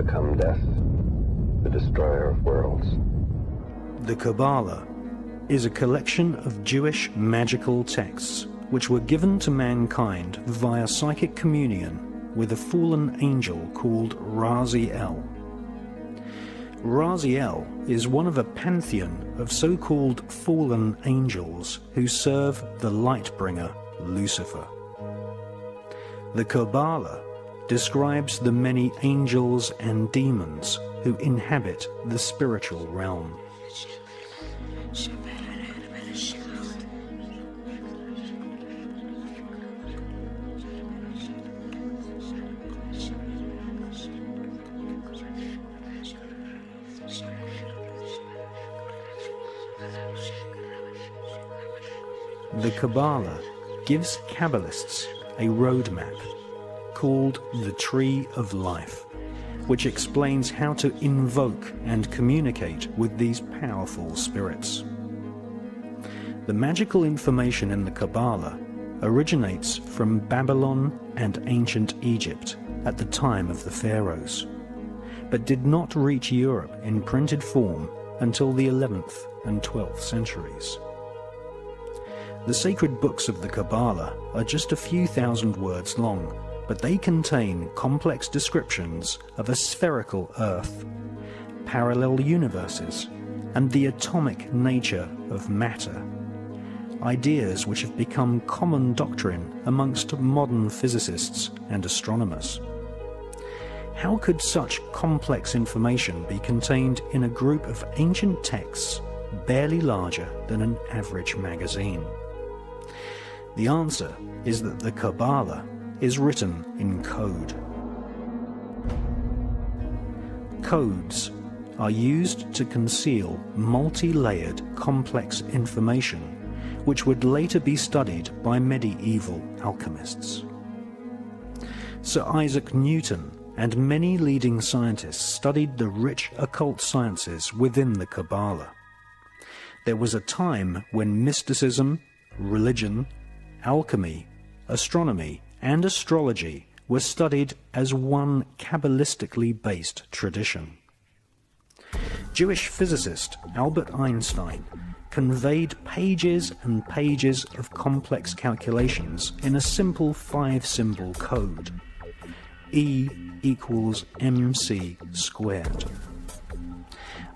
become death, the destroyer of worlds. The Kabbalah is a collection of Jewish magical texts which were given to mankind via psychic communion with a fallen angel called Raziel. Raziel is one of a pantheon of so-called fallen angels who serve the light-bringer Lucifer. The Kabbalah describes the many angels and demons who inhabit the spiritual realm. The Kabbalah gives Kabbalists a roadmap called the Tree of Life, which explains how to invoke and communicate with these powerful spirits. The magical information in the Kabbalah originates from Babylon and ancient Egypt at the time of the pharaohs, but did not reach Europe in printed form until the 11th and 12th centuries. The sacred books of the Kabbalah are just a few thousand words long, but they contain complex descriptions of a spherical Earth, parallel universes, and the atomic nature of matter, ideas which have become common doctrine amongst modern physicists and astronomers. How could such complex information be contained in a group of ancient texts barely larger than an average magazine? The answer is that the Kabbalah is written in code. Codes are used to conceal multi-layered complex information which would later be studied by medieval alchemists. Sir Isaac Newton and many leading scientists studied the rich occult sciences within the Kabbalah. There was a time when mysticism, religion, alchemy, astronomy, and astrology were studied as one Kabbalistically based tradition. Jewish physicist Albert Einstein conveyed pages and pages of complex calculations in a simple 5-symbol code: E equals mc squared.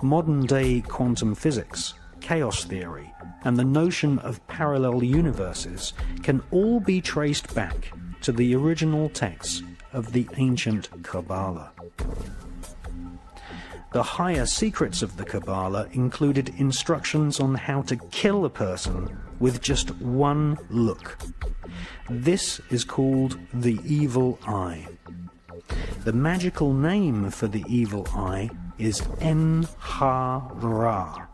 Modern-day quantum physics, chaos theory, and the notion of parallel universes can all be traced back to the original texts of the ancient Kabbalah. The higher secrets of the Kabbalah included instructions on how to kill a person with just one look. This is called the evil eye. The magical name for the evil eye is En-ha-Ra.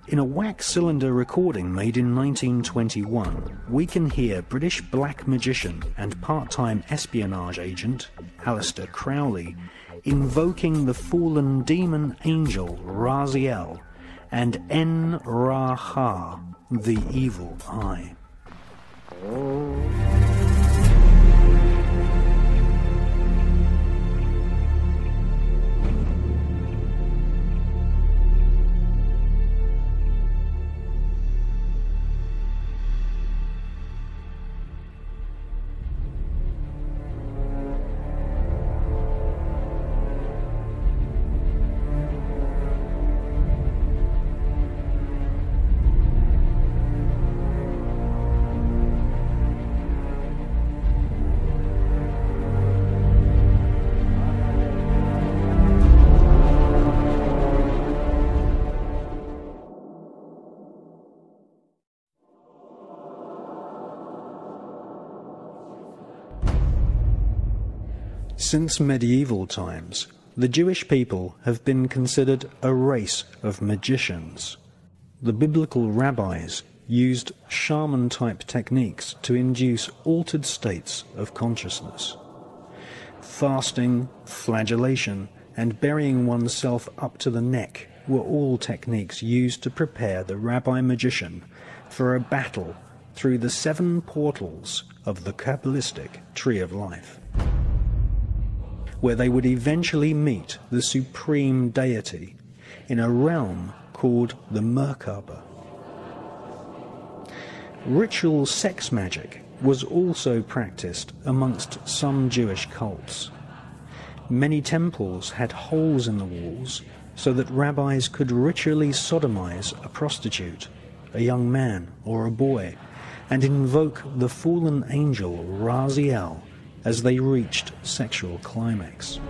In a wax cylinder recording made in 1921, we can hear British black magician and part-time espionage agent Aleister Crowley invoking the fallen demon angel Raziel and En-Ra-Ha, the evil eye. Since medieval times, the Jewish people have been considered a race of magicians. The biblical rabbis used shaman-type techniques to induce altered states of consciousness. Fasting, flagellation, and burying oneself up to the neck were all techniques used to prepare the rabbi-magician for a battle through the 7 portals of the Kabbalistic Tree of Life. where they would eventually meet the supreme deity in a realm called the Merkaba. Ritual sex magic was also practiced amongst some Jewish cults. Many temples had holes in the walls so that rabbis could ritually sodomize a prostitute, a young man or a boy, and invoke the fallen angel Raziel as they reached sexual climax.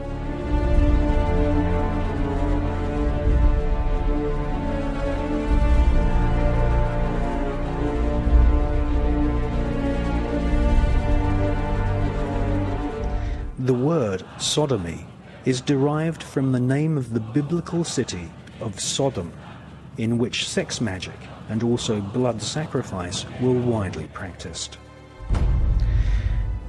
The word sodomy is derived from the name of the biblical city of Sodom, in which sex magic and also blood sacrifice were widely practiced.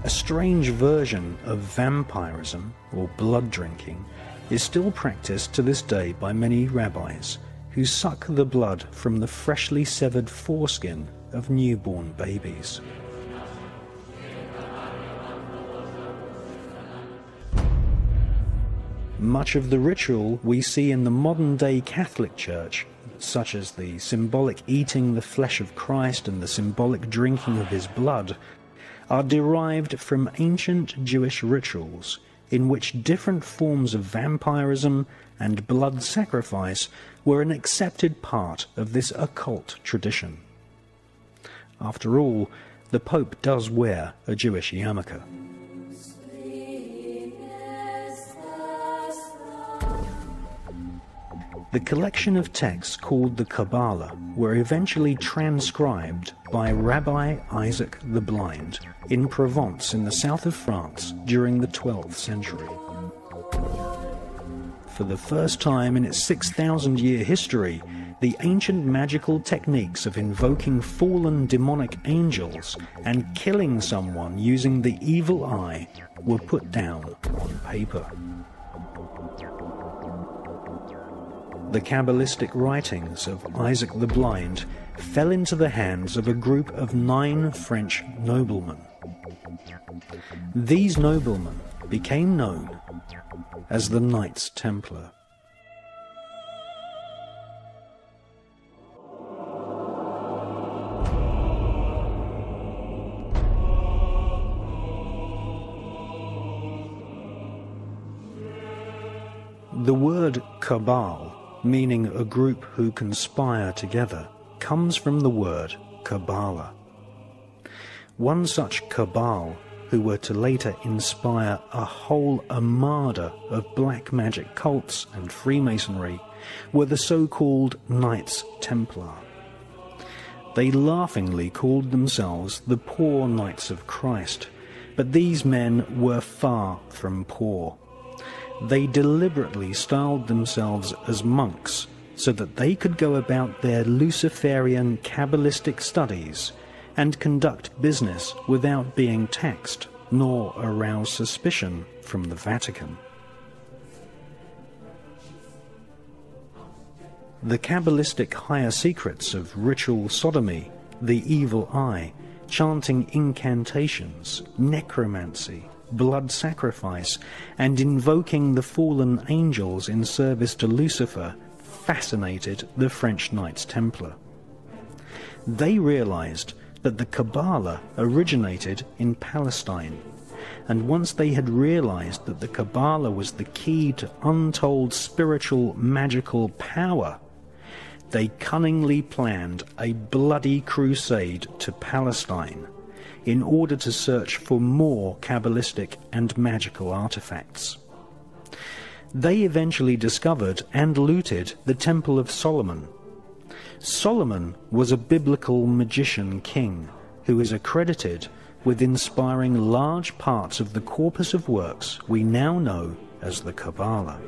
A strange version of vampirism, or blood drinking, is still practiced to this day by many rabbis who suck the blood from the freshly severed foreskin of newborn babies. Much of the ritual we see in the modern-day Catholic Church, such as the symbolic eating the flesh of Christ and the symbolic drinking of his blood, are derived from ancient Jewish rituals in which different forms of vampirism and blood sacrifice were an accepted part of this occult tradition. After all, the Pope does wear a Jewish yarmulke. The collection of texts called the Kabbalah were eventually transcribed by Rabbi Isaac the Blind in Provence in the south of France during the 12th century. For the first time in its 6,000-year history, the ancient magical techniques of invoking fallen demonic angels and killing someone using the evil eye were put down on paper. The Kabbalistic writings of Isaac the Blind fell into the hands of a group of 9 French noblemen. These noblemen became known as the Knights Templar. The word cabal, meaning a group who conspire together, comes from the word Kabbalah. One such cabal, who were to later inspire a whole armada of black magic cults and Freemasonry, were the so-called Knights Templar. They laughingly called themselves the Poor Knights of Christ, but these men were far from poor. They deliberately styled themselves as monks so that they could go about their Luciferian Kabbalistic studies and conduct business without being taxed nor arouse suspicion from the Vatican. The Kabbalistic higher secrets of ritual sodomy, the evil eye, chanting incantations, necromancy, blood sacrifice, and invoking the fallen angels in service to Lucifer fascinated the French Knights Templar. They realized that the Kabbalah originated in Palestine, and once they had realized that the Kabbalah was the key to untold spiritual magical power, they cunningly planned a bloody crusade to Palestine in order to search for more Kabbalistic and magical artifacts. They eventually discovered and looted the Temple of Solomon. Solomon was a biblical magician king who is accredited with inspiring large parts of the corpus of works we now know as the Kabbalah.